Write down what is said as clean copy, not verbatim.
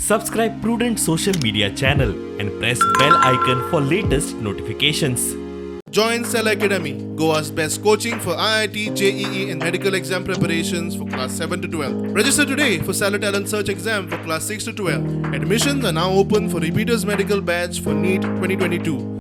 Subscribe Prudent social media channel and press bell icon for latest notifications. Join Cell Academy, Goa's best coaching for IIT, JEE and medical exam preparations for class 7 to 12. Register today for Salad Talent Search exam for class 6 to 12. Admissions are now open for repeaters medical batch for NEET 2022.